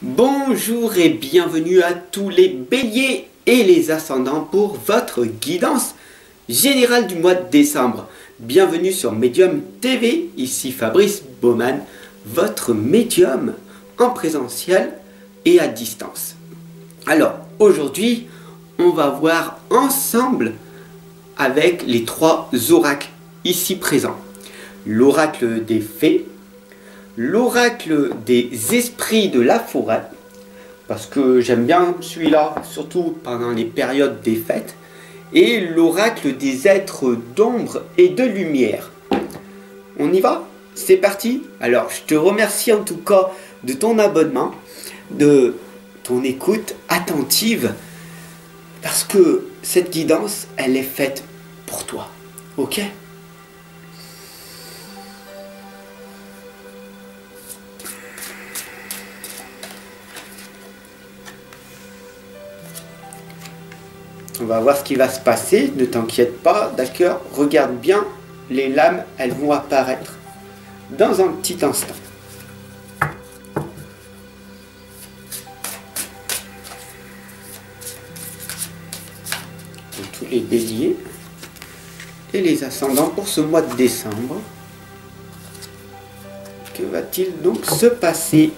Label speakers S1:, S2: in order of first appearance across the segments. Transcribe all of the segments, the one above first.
S1: Bonjour et bienvenue à tous les béliers et les ascendants pour votre guidance générale du mois de décembre. Bienvenue sur Medium TV, ici Fabrice Baumann, votre médium en présentiel et à distance. Alors aujourd'hui, on va voir ensemble avec les trois oracles ici présents. L'oracle des fées, l'oracle des esprits de la forêt, parce que j'aime bien celui-là, surtout pendant les périodes des fêtes, et l'oracle des êtres d'ombre et de lumière. On y va? C'est parti? Alors, je te remercie en tout cas de ton abonnement, de ton écoute attentive, parce que cette guidance, elle est faite pour toi. Ok? On va voir ce qui va se passer, ne t'inquiète pas, d'accord? Regarde bien, les lames, elles vont apparaître dans un petit instant. Pour tous les béliers et les ascendants pour ce mois de décembre. Que va-t-il donc se passer?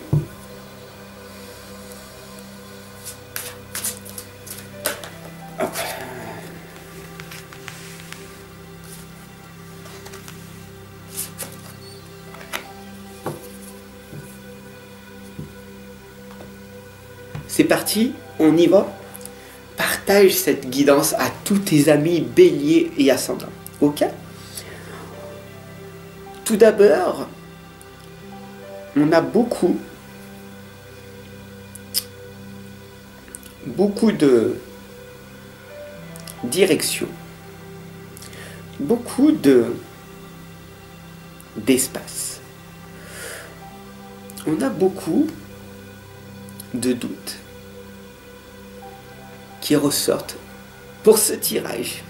S1: C'est parti, on y va. Partage cette guidance à tous tes amis béliers et ascendants. Ok? Tout d'abord, on a beaucoup de directions, beaucoup d'espace. On a beaucoup de doutes qui ressortent pour ce tirage.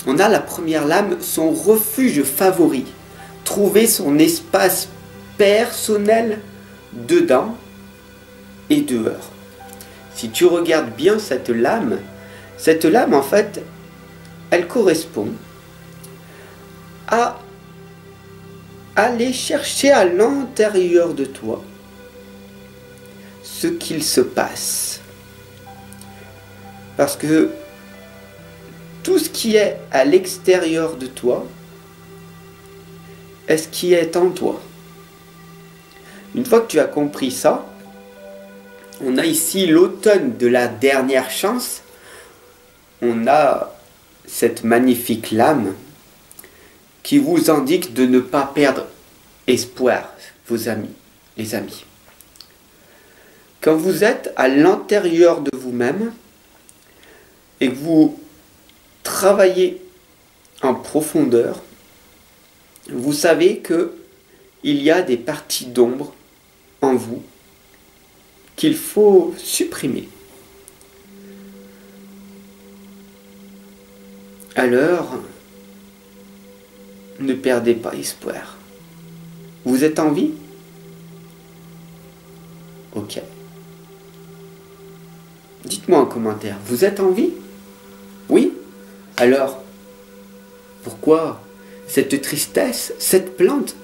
S1: On a la première lame, son refuge favori. Trouver son espace personnel dedans et dehors. Si tu regardes bien cette lame en fait, elle correspond à aller chercher à l'intérieur de toi ce qu'il se passe. Parce que tout ce qui est à l'extérieur de toi est ce qui est en toi. Une fois que tu as compris ça, on a ici l'automne de la dernière chance. On a cette magnifique lame qui vous indique de ne pas perdre espoir, vos amis, les amis. Quand vous êtes à l'intérieur de vous-même et que vous travaillez en profondeur, vous savez que il y a des parties d'ombre en vous qu'il faut supprimer. Alors, ne perdez pas espoir. Vous êtes en vie? Ok. Dites-moi en commentaire, vous êtes en vie? Oui? Alors, pourquoi cette tristesse, cette plainte?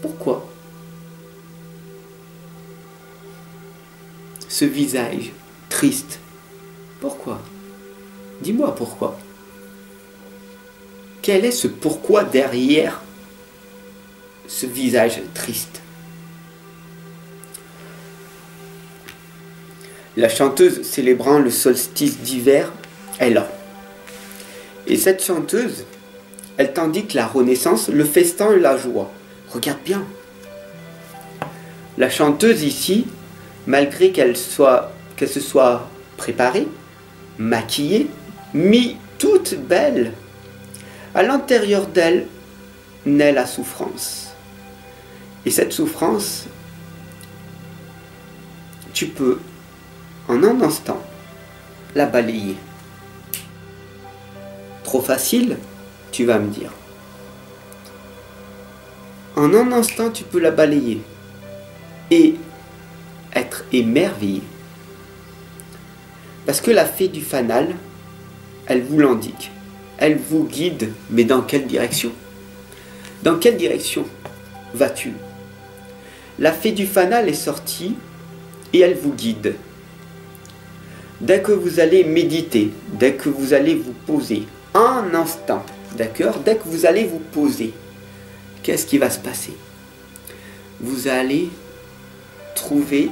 S1: Pourquoi? Ce visage triste. Pourquoi? Dis-moi pourquoi. Quel est ce pourquoi derrière ce visage triste? La chanteuse célébrant le solstice d'hiver est là. Et cette chanteuse, elle t'indique la renaissance, le festin et la joie. Regarde bien. La chanteuse ici, malgré qu'elle se soit préparée, maquillée, mis toute belle, à l'intérieur d'elle naît la souffrance. Et cette souffrance, tu peux, en un instant, la balayer. Trop facile, tu vas me dire. En un instant, tu peux la balayer. Et être émerveillé. Parce que la fée du fanal, elle vous l'indique. Elle vous guide, mais dans quelle direction? Dans quelle direction vas-tu? La fée du fanal est sortie et elle vous guide. Dès que vous allez méditer, dès que vous allez vous poser, un instant, d'accord? Dès que vous allez vous poser, qu'est-ce qui va se passer? Vous allez trouver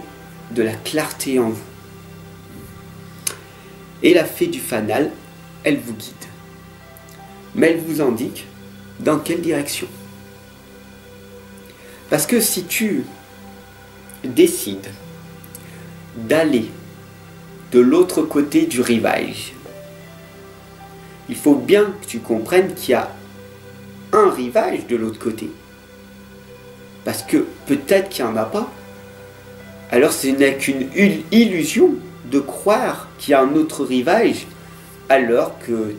S1: de la clarté en vous. Et la fée du fanal, elle vous guide. Mais elle vous indique dans quelle direction. Parce que si tu décides d'aller de l'autre côté du rivage, il faut bien que tu comprennes qu'il y a un rivage de l'autre côté. Parce que peut-être qu'il n'y en a pas. Alors ce n'est qu'une illusion de croire qu'il y a un autre rivage alors que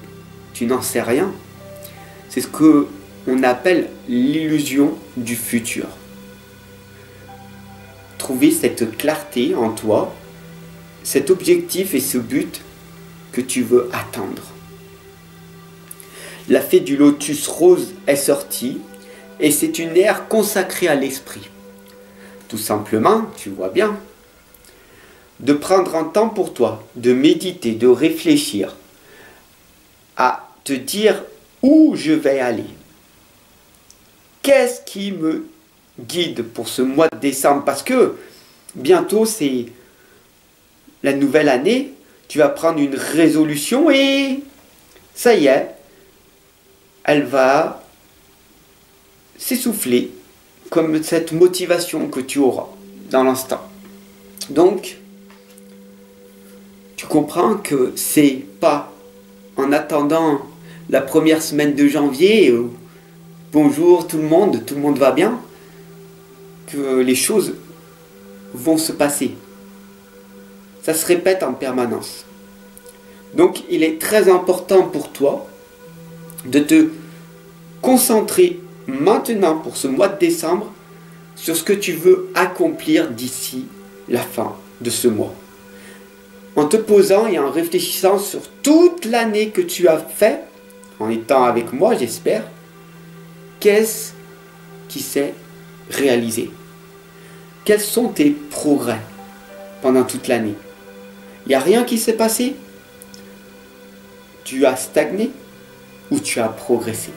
S1: tu n'en sais rien. C'est ce que on appelle l'illusion du futur. Trouver cette clarté en toi, cet objectif et ce but que tu veux atteindre. La fée du lotus rose est sortie et c'est une ère consacrée à l'esprit. Tout simplement, tu vois bien, de prendre un temps pour toi, de méditer, de réfléchir, à te dire où je vais aller. Qu'est-ce qui me guide pour ce mois de décembre? Parce que bientôt c'est la nouvelle année, tu vas prendre une résolution et ça y est, elle va s'essouffler comme cette motivation que tu auras dans l'instant. Donc, tu comprends que c'est pas en attendant la première semaine de janvier, bonjour tout le monde va bien, que les choses vont se passer. Ça se répète en permanence. Donc, il est très important pour toi de te concentrer maintenant pour ce mois de décembre sur ce que tu veux accomplir d'ici la fin de ce mois. En te posant et en réfléchissant sur toute l'année que tu as fait, en étant avec moi j'espère, qu'est-ce qui s'est réalisé? Quels sont tes progrès pendant toute l'année? Il n'y a rien qui s'est passé? Tu as stagné ou tu as progressé?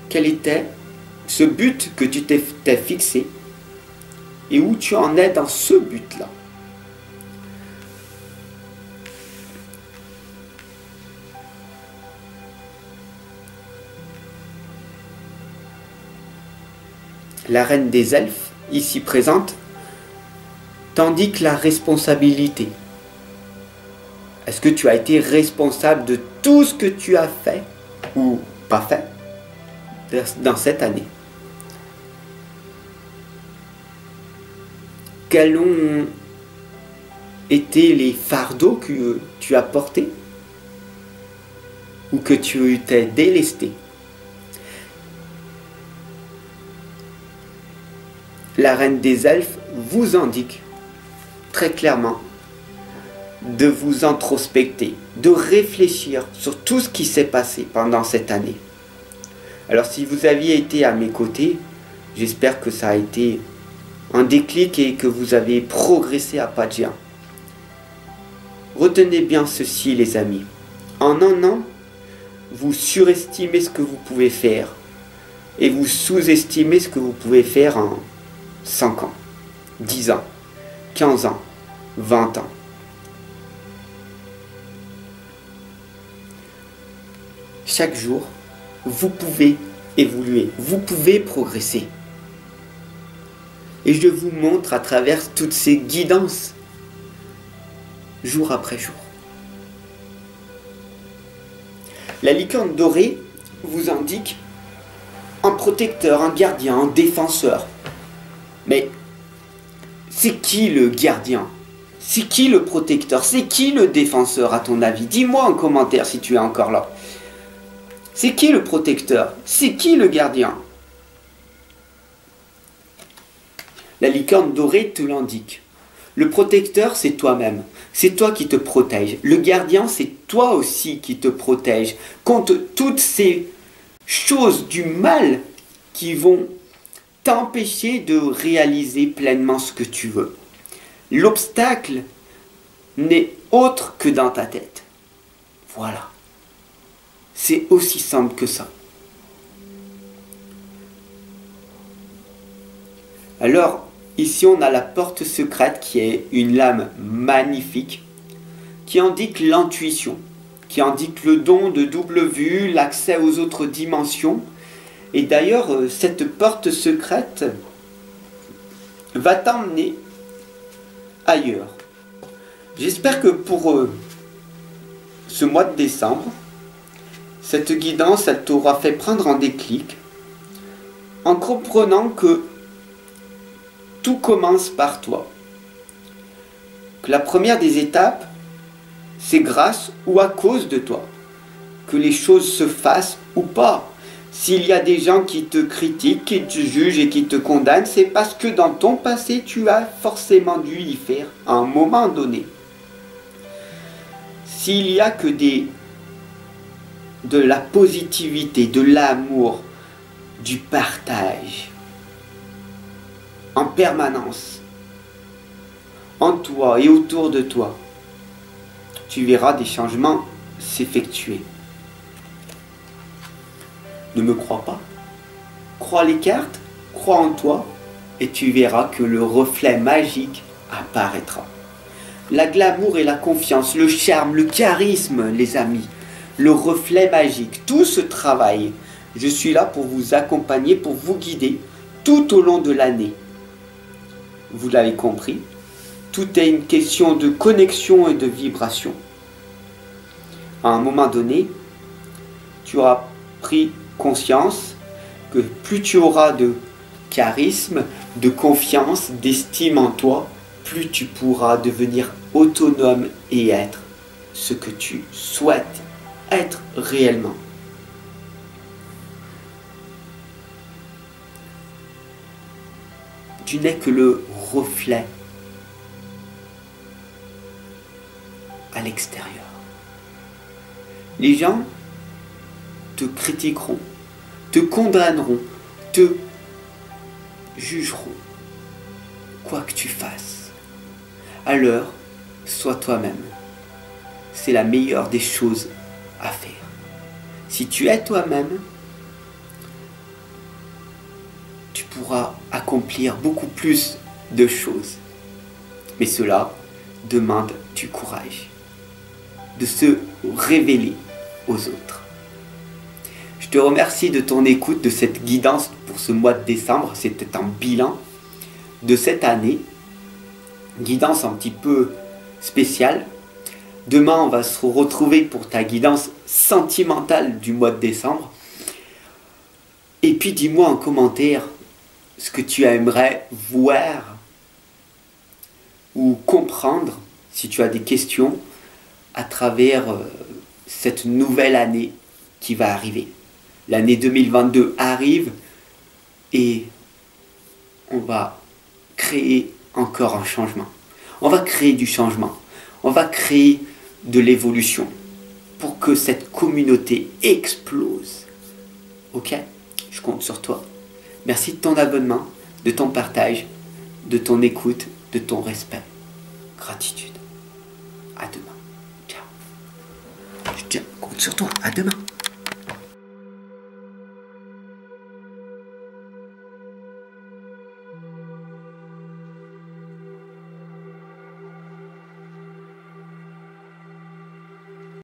S1: Quel était ce but que tu t'es fixé et où tu en es dans ce but-là? La reine des elfes, ici présente, t'indique la responsabilité. Est-ce que tu as été responsable de tout ce que tu as fait ou pas fait dans cette année? Quels ont été les fardeaux que tu as portés ou que tu t'es délesté? La reine des elfes vous indique très clairement de vous introspecter, de réfléchir sur tout ce qui s'est passé pendant cette année. Alors si vous aviez été à mes côtés, j'espère que ça a été un déclic et que vous avez progressé à pas de géant. Retenez bien ceci les amis, en un an, vous surestimez ce que vous pouvez faire et vous sous-estimez ce que vous pouvez faire en 5 ans, 10 ans, 15 ans, 20 ans. Chaque jour, vous pouvez évoluer, vous pouvez progresser. Et je vous montre à travers toutes ces guidances, jour après jour. La licorne dorée vous indique un protecteur, un gardien, un défenseur. Mais c'est qui le gardien? C'est qui le protecteur? C'est qui le défenseur à ton avis? Dis-moi en commentaire si tu es encore là. C'est qui le protecteur? C'est qui le gardien? La licorne dorée te l'indique. Le protecteur, c'est toi-même. C'est toi qui te protège. Le gardien, c'est toi aussi qui te protège contre toutes ces choses du mal qui vont t'empêcher de réaliser pleinement ce que tu veux. L'obstacle n'est autre que dans ta tête. Voilà. C'est aussi simple que ça. Alors, ici on a la porte secrète qui est une lame magnifique qui indique l'intuition, qui indique le don de double vue, l'accès aux autres dimensions. Et d'ailleurs, cette porte secrète va t'emmener ailleurs. J'espère que pour ce mois de décembre, cette guidance, elle t'aura fait prendre un déclic en comprenant que tout commence par toi. Que la première des étapes, c'est grâce ou à cause de toi. Que les choses se fassent ou pas. S'il y a des gens qui te critiquent, qui te jugent et qui te condamnent, c'est parce que dans ton passé, tu as forcément dû y faire à un moment donné. S'il y a que de la positivité, de l'amour, du partage, en permanence, en toi et autour de toi, tu verras des changements s'effectuer. Ne me crois pas? Crois les cartes, crois en toi, et tu verras que le reflet magique apparaîtra. La glamour et la confiance, le charme, le charisme, les amis, le reflet magique, tout ce travail, je suis là pour vous accompagner, pour vous guider tout au long de l'année. Vous l'avez compris, tout est une question de connexion et de vibration. À un moment donné, tu auras pris conscience que plus tu auras de charisme, de confiance, d'estime en toi, plus tu pourras devenir autonome et être ce que tu souhaites être réellement. Tu n'es que le reflet à l'extérieur. Les gens te critiqueront, te condamneront, te jugeront, quoi que tu fasses. Alors, sois toi-même. C'est la meilleure des choses à faire. Si tu es toi-même, tu pourras accomplir beaucoup plus de choses. Mais cela demande du courage, de se révéler aux autres. Je te remercie de ton écoute, de cette guidance pour ce mois de décembre. C'était un bilan de cette année. Guidance un petit peu spéciale. Demain, on va se retrouver pour ta guidance sentimentale du mois de décembre. Et puis, dis-moi en commentaire ce que tu aimerais voir ou comprendre, si tu as des questions, à travers cette nouvelle année qui va arriver. L'année 2022 arrive et on va créer encore un changement. On va créer du changement. On va créer de l'évolution pour que cette communauté explose. Ok? Je compte sur toi. Merci de ton abonnement, de ton partage, de ton écoute, de ton respect. Gratitude. À demain. Ciao. Je compte sur toi. À demain.